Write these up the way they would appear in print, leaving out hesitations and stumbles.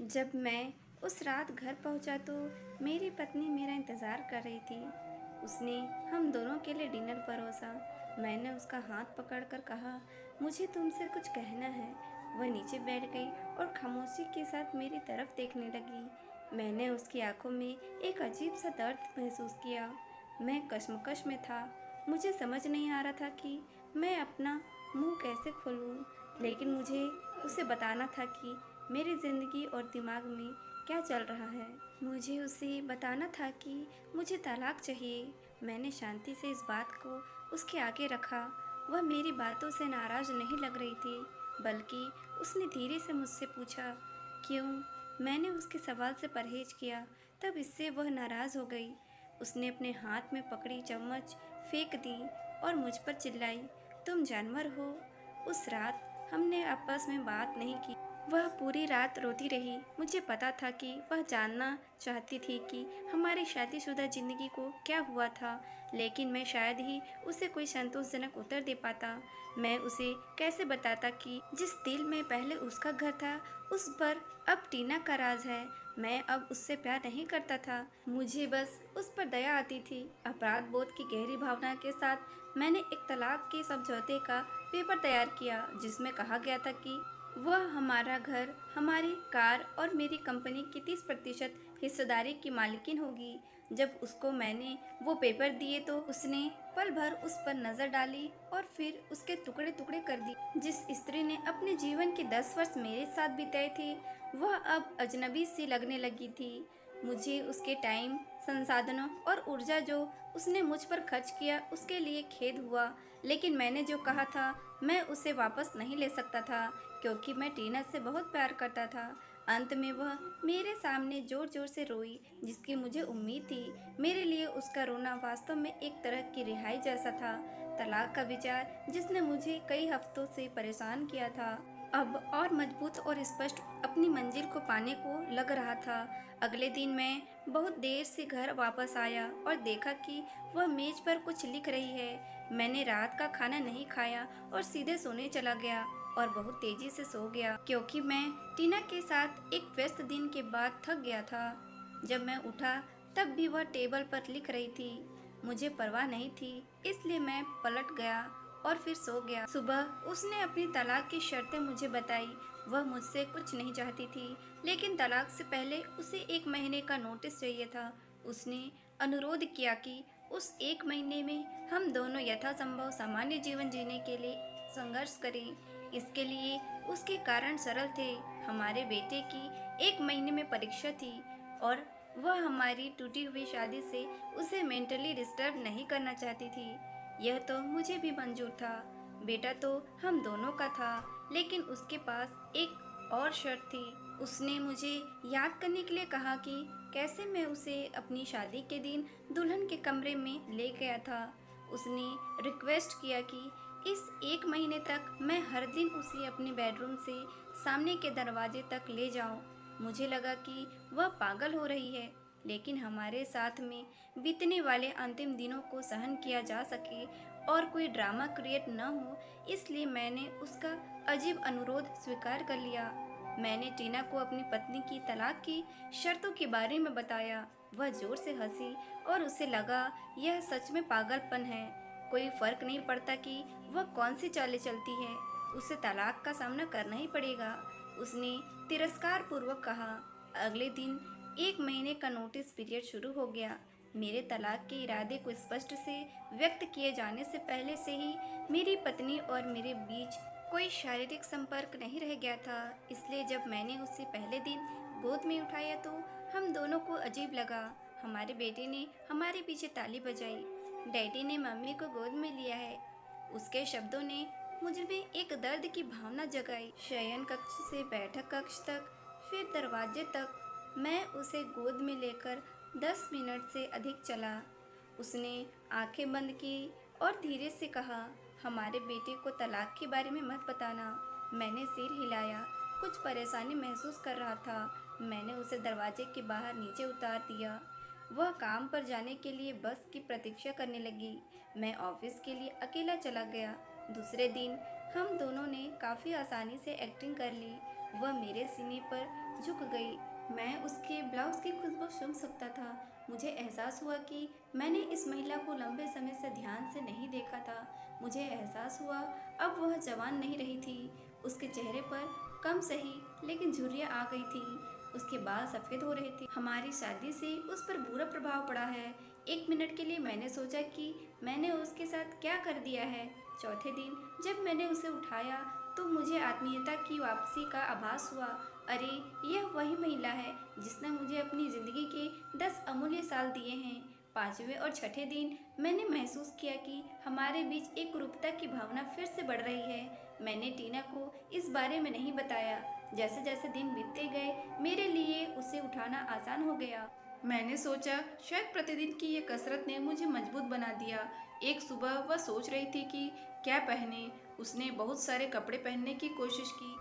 जब मैं उस रात घर पहुंचा तो मेरी पत्नी मेरा इंतज़ार कर रही थी। उसने हम दोनों के लिए डिनर परोसा। मैंने उसका हाथ पकड़कर कहा, मुझे तुमसे कुछ कहना है। वह नीचे बैठ गई और खामोशी के साथ मेरी तरफ देखने लगी। मैंने उसकी आंखों में एक अजीब सा दर्द महसूस किया। मैं कश्मकश में था। मुझे समझ नहीं आ रहा था कि मैं अपना मुंह कैसे खोलूं, लेकिन मुझे उसे बताना था कि मेरी ज़िंदगी और दिमाग में क्या चल रहा है। मुझे उसे बताना था कि मुझे तलाक चाहिए। मैंने शांति से इस बात को उसके आगे रखा। वह मेरी बातों से नाराज़ नहीं लग रही थी, बल्कि उसने धीरे से मुझसे पूछा, क्यों? मैंने उसके सवाल से परहेज किया, तब इससे वह नाराज़ हो गई। उसने अपने हाथ में पकड़ी चम्मच फेंक दी और मुझ पर चिल्लाई, तुम जानवर हो। उस रात हमने आपस में बात नहीं की। वह पूरी रात रोती रही। मुझे पता था कि वह जानना चाहती थी कि हमारी शादीशुदा ज़िंदगी को क्या हुआ था, लेकिन मैं शायद ही उसे कोई संतोषजनक उत्तर दे पाता। मैं उसे कैसे बताता कि जिस दिल में पहले उसका घर था, उस पर अब टीना का राज है। मैं अब उससे प्यार नहीं करता था, मुझे बस उस पर दया आती थी। अपराध बोध की गहरी भावना के साथ मैंने एक तलाक के समझौते का पेपर तैयार किया, जिसमें कहा गया था कि वह हमारा घर, हमारी कार और मेरी कंपनी की 30% हिस्सेदारी की मालकिन होगी। जब उसको मैंने वो पेपर दिए तो उसने पल भर उस पर नज़र डाली और फिर उसके टुकड़े टुकड़े कर दिए। जिस स्त्री ने अपने जीवन के 10 वर्ष मेरे साथ बिताए थे, वह अब अजनबी सी लगने लगी थी। मुझे उसके टाइम, संसाधनों और ऊर्जा जो उसने मुझ पर खर्च किया, उसके लिए खेद हुआ। लेकिन मैंने जो कहा था, मैं उसे वापस नहीं ले सकता था, क्योंकि मैं टीना से बहुत प्यार करता था। अंत में वह मेरे सामने जोर जोर से रोई, जिसकी मुझे उम्मीद थी। मेरे लिए उसका रोना वास्तव में एक तरह की रिहाई जैसा था। तलाक का विचार, जिसने मुझे कई हफ्तों से परेशान किया था, अब और मजबूत और स्पष्ट अपनी मंजिल को पाने को लग रहा था। अगले दिन मैं बहुत देर से घर वापस आया और देखा कि वह मेज पर कुछ लिख रही है। मैंने रात का खाना नहीं खाया और सीधे सोने चला गया और बहुत तेजी से सो गया, क्योंकि मैं टीना के साथ एक व्यस्त दिन के बाद थक गया था। जब मैं उठा तब भी वह टेबल पर लिख रही थी। मुझे परवाह नहीं थी, इसलिए मैं पलट गया और फिर सो गया। सुबह उसने अपनी तलाक की शर्तें मुझे बताई। वह मुझसे कुछ नहीं चाहती थी, लेकिन तलाक से पहले उसे 1 महीने का नोटिस चाहिए था। उसने अनुरोध किया कि उस 1 महीने में हम दोनों यथासंभव सामान्य जीवन जीने के लिए संघर्ष करें। इसके लिए उसके कारण सरल थे। हमारे बेटे की 1 महीने में परीक्षा थी और वह हमारी टूटी हुई शादी से उसे मेंटली डिस्टर्ब नहीं करना चाहती थी। यह तो मुझे भी मंजूर था। बेटा तो हम दोनों का था, लेकिन उसके पास एक और शर्त थी। उसने मुझे याद करने के लिए कहा कि कैसे मैं उसे अपनी शादी के दिन दुल्हन के कमरे में ले गया था। उसने रिक्वेस्ट किया कि इस 1 महीने तक मैं हर दिन उसे अपने बेडरूम से सामने के दरवाजे तक ले जाऊं। मुझे लगा कि वह पागल हो रही है, लेकिन हमारे साथ में बीतने वाले अंतिम दिनों को सहन किया जा सके और कोई ड्रामा क्रिएट न हो, इसलिए मैंने उसका अजीब अनुरोध स्वीकार कर लिया। मैंने टीना को अपनी पत्नी की तलाक की शर्तों के बारे में बताया। वह जोर से हंसी और उसे लगा यह सच में पागलपन है। कोई फर्क नहीं पड़ता कि वह कौन सी चालें चलती है, उसे तलाक का सामना करना ही पड़ेगा, उसने तिरस्कार पूर्वक कहा। अगले दिन 1 महीने का नोटिस पीरियड शुरू हो गया। मेरे तलाक के इरादे को स्पष्ट से व्यक्त किए जाने से पहले से ही मेरी पत्नी और मेरे बीच कोई शारीरिक संपर्क नहीं रह गया था, इसलिए जब मैंने उसे पहले दिन गोद में उठाया तो हम दोनों को अजीब लगा। हमारे बेटे ने हमारे पीछे ताली बजाई। डैडी ने मम्मी को गोद में लिया है। उसके शब्दों ने मुझ में एक दर्द की भावना जगाई। शयन कक्ष से बैठक कक्ष तक, फिर दरवाजे तक। मैं उसे गोद में लेकर 10 मिनट से अधिक चला। उसने आंखें बंद की और धीरे से कहा, हमारे बेटे को तलाक के बारे में मत बताना। मैंने सिर हिलाया, कुछ परेशानी महसूस कर रहा था। मैंने उसे दरवाजे के बाहर नीचे उतार दिया। वह काम पर जाने के लिए बस की प्रतीक्षा करने लगी। मैं ऑफिस के लिए अकेला चला गया। दूसरे दिन हम दोनों ने काफ़ी आसानी से एक्टिंग कर ली। वह मेरे सीने पर झुक गई। मैं उसके ब्लाउज की खुशबू सूंघ सकता था। मुझे एहसास हुआ कि मैंने इस महिला को लंबे समय से ध्यान से नहीं देखा था। मुझे एहसास हुआ अब वह जवान नहीं रही थी। उसके चेहरे पर कम सही लेकिन झुर्रियाँ आ गई थी। उसके बाल सफ़ेद हो रहे थे। हमारी शादी से उस पर बुरा प्रभाव पड़ा है। एक मिनट के लिए मैंने सोचा कि मैंने उसके साथ क्या कर दिया है। चौथे दिन जब मैंने उसे उठाया तो मुझे आत्मीयता की वापसी का आभास हुआ। अरे, यह वही महिला है जिसने मुझे अपनी ज़िंदगी के 10 अमूल्य साल दिए हैं। पाँचवें और छठे दिन मैंने महसूस किया कि हमारे बीच एक कुरूपता की भावना फिर से बढ़ रही है। मैंने टीना को इस बारे में नहीं बताया। जैसे जैसे दिन बीतते गए मेरे लिए उसे उठाना आसान हो गया। मैंने सोचा शायद प्रतिदिन की ये कसरत ने मुझे मजबूत बना दिया। एक सुबह वह सोच रही थी कि क्या पहने। उसने बहुत सारे कपड़े पहनने की कोशिश की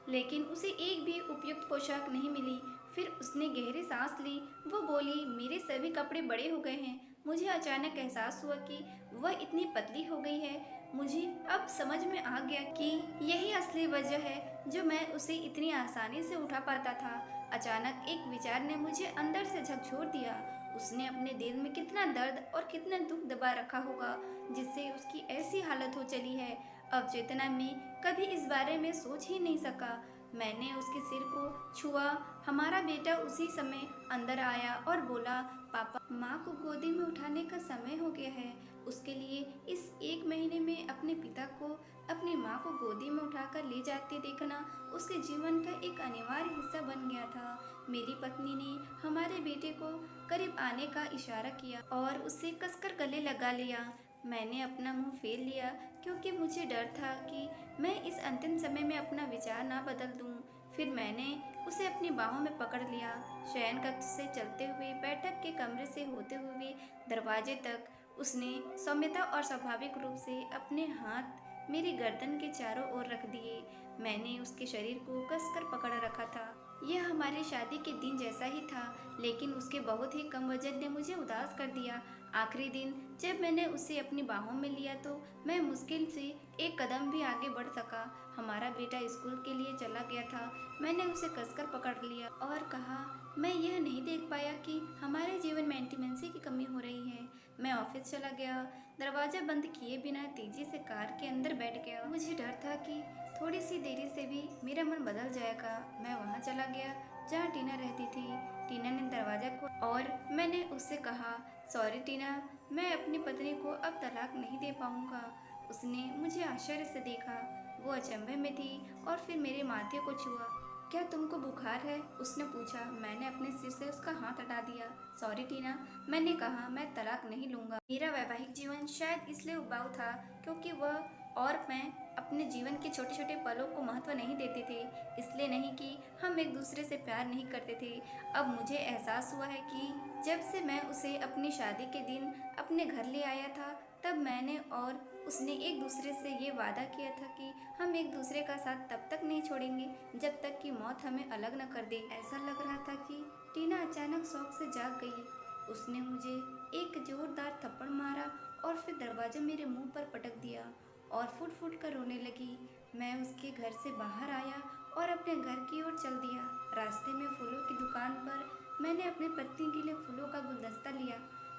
लेकिन उसे एक भी उपयुक्त पोशाक नहीं मिली। फिर उसने गहरी सांस ली। वो बोली, मेरे सभी कपड़े बड़े हो गए हैं। मुझे अचानक एहसास हुआ कि वह इतनी पतली हो गई है। मुझे अब समझ में आ गया कि यही असली वजह है जो मैं उसे इतनी आसानी से उठा पाता था। अचानक एक विचार ने मुझे अंदर से झकझोर दिया। उसने अपने दिल में कितना दर्द और कितना दुख दबा रखा होगा जिससे उसकी ऐसी हालत हो चली है। अब चेतना में कभी इस बारे में सोच ही नहीं सका। मैंने उसके सिर को छुआ। हमारा बेटा उसी समय अंदर आया और बोला, पापा, माँ को गोदी में उठाने का समय हो गया है। उसके लिए इस एक महीने में अपने पिता को अपनी माँ को गोदी में उठाकर ले जाते देखना उसके जीवन का एक अनिवार्य हिस्सा बन गया था। मेरी पत्नी ने हमारे बेटे को करीब आने का इशारा किया और उसे कसकर गले लगा लिया। मैंने अपना मुंह फेर लिया क्योंकि मुझे डर था कि मैं इस अंतिम समय में अपना विचार ना बदल दूं। फिर मैंने उसे अपनी बाहों में पकड़ लिया। शयन कक्ष से चलते हुए बैठक के कमरे से होते हुए दरवाजे तक उसने सौम्यता और स्वाभाविक रूप से अपने हाथ मेरी गर्दन के चारों ओर रख दिए। मैंने उसके शरीर को कसकर पकड़ रखा था। यह हमारी शादी के दिन जैसा ही था लेकिन उसके बहुत ही कम वजन ने मुझे उदास कर दिया। आखिरी दिन जब मैंने उसे अपनी बाहों में लिया तो मैं मुश्किल से एक कदम भी आगे बढ़ सका। हमारा बेटा स्कूल के लिए चला गया था। मैंने उसे कसकर पकड़ लिया और कहा, मैं यह नहीं देख पाया कि हमारे जीवन में इंटीमेसी की कमी हो रही है। मैं ऑफिस चला गया। दरवाज़ा बंद किए बिना तेजी से कार के अंदर बैठ गया। मुझे डर था कि थोड़ी सी देरी से भी मेरा मन बदल जाएगा। मैं वहाँ चला गया जहाँ टीना रहती थी। टीना ने दरवाज़ा खोला और मैंने उससे कहा, सॉरी टीना, मैं अपनी पत्नी को अब तलाक नहीं दे पाऊँगा। उसने मुझे आश्चर्य से देखा। वो अचंभे में थी और फिर मेरे माथे को छुआ। क्या तुमको बुखार है? उसने पूछा। मैंने अपने सिर से उसका हाथ हटा दिया। सॉरी टीना, मैंने कहा, मैं तलाक नहीं लूँगा। मेरा वैवाहिक जीवन शायद इसलिए उबाऊ था क्योंकि वह और मैं अपने जीवन के छोटे छोटे पलों को महत्व नहीं देते थे। इसलिए नहीं कि हम एक दूसरे से प्यार नहीं करते थे। अब मुझे एहसास हुआ है कि जब से मैं उसे अपनी शादी के दिन अपने घर ले आया था तब मैंने और उसने एक दूसरे से ये वादा किया था कि हम एक दूसरे का साथ तब तक नहीं छोड़ेंगे जब तक कि मौत हमें अलग न कर दे। ऐसा लग रहा था कि टीना अचानक शौक से जाग गई। उसने मुझे एक जोरदार थप्पड़ मारा और फिर दरवाजा मेरे मुंह पर पटक दिया और फुट फुट कर रोने लगी। मैं उसके घर से बाहर आया और अपने घर की ओर चल दिया। रास्ते में फूलों की दुकान पर मैंने अपनी पत्नी के लिए फूलों का गुलदस्ता लिया।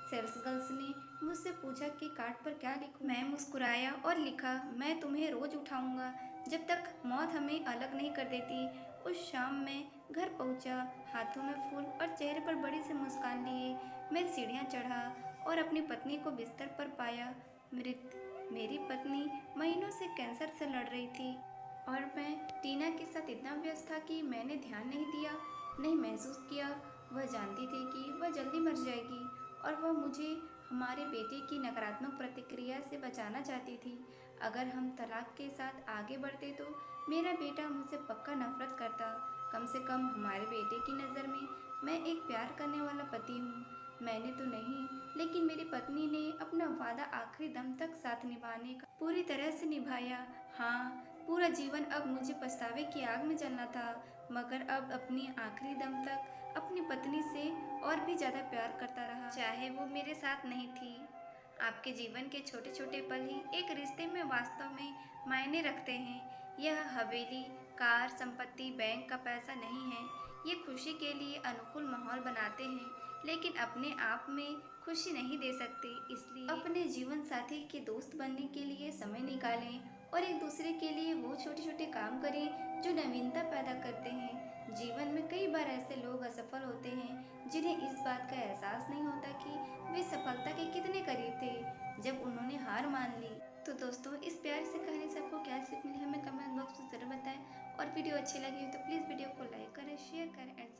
सेल्स गर्ल्स ने मुझसे पूछा कि कार्ड पर क्या लिखूं। मैं मुस्कुराया और लिखा, मैं तुम्हें रोज उठाऊंगा जब तक मौत हमें अलग नहीं कर देती। उस शाम मैं घर पहुंचा, हाथों में फूल और चेहरे पर बड़ी सी मुस्कान लिए। मैं सीढ़ियां चढ़ा और अपनी पत्नी को बिस्तर पर पाया, मृत। मेरी पत्नी महीनों से कैंसर से लड़ रही थी और मैं टीना के साथ इतना व्यस्त था कि मैंने ध्यान नहीं दिया, नहीं महसूस किया। वह जानती थी कि वह जल्दी मर जाएगी और वह मुझे हमारे बेटे की नकारात्मक प्रतिक्रिया से बचाना चाहती थी। अगर हम तलाक के साथ आगे बढ़ते तो मेरा बेटा मुझसे पक्का नफरत करता। कम से कम हमारे बेटे की नज़र में मैं एक प्यार करने वाला पति हूँ। मैंने तो नहीं, लेकिन मेरी पत्नी ने अपना वादा आखिरी दम तक साथ निभाने का पूरी तरह से निभाया। हाँ, पूरा जीवन अब मुझे पछतावे की आग में जलना था, मगर अब अपनी आखिरी दम तक अपनी पत्नी से और भी ज़्यादा प्यार करता रहा, चाहे वो मेरे साथ नहीं थी। आपके जीवन के छोटे छोटे पल ही एक रिश्ते में वास्तव में मायने रखते हैं। यह हवेली, कार, संपत्ति, बैंक का पैसा नहीं है। ये खुशी के लिए अनुकूल माहौल बनाते हैं, लेकिन अपने आप में खुशी नहीं दे सकते। इसलिए अपने जीवन साथी के दोस्त बनने के लिए समय निकालें और एक दूसरे के लिए वो छोटे छोटे काम करें जो नवीनता पैदा करते हैं। जीवन में कई बार ऐसे लोग असफल होते हैं जिन्हें इस बात का एहसास नहीं होता कि वे सफलता के कितने करीब थे जब उन्होंने हार मान ली। तो दोस्तों, इस प्यारी सी कहानी से आपको क्या सीख मिली हमें कमेंट बॉक्स में ज़रूर बताएं, और वीडियो अच्छी लगी हो तो प्लीज़ वीडियो को लाइक करें, शेयर करें एंड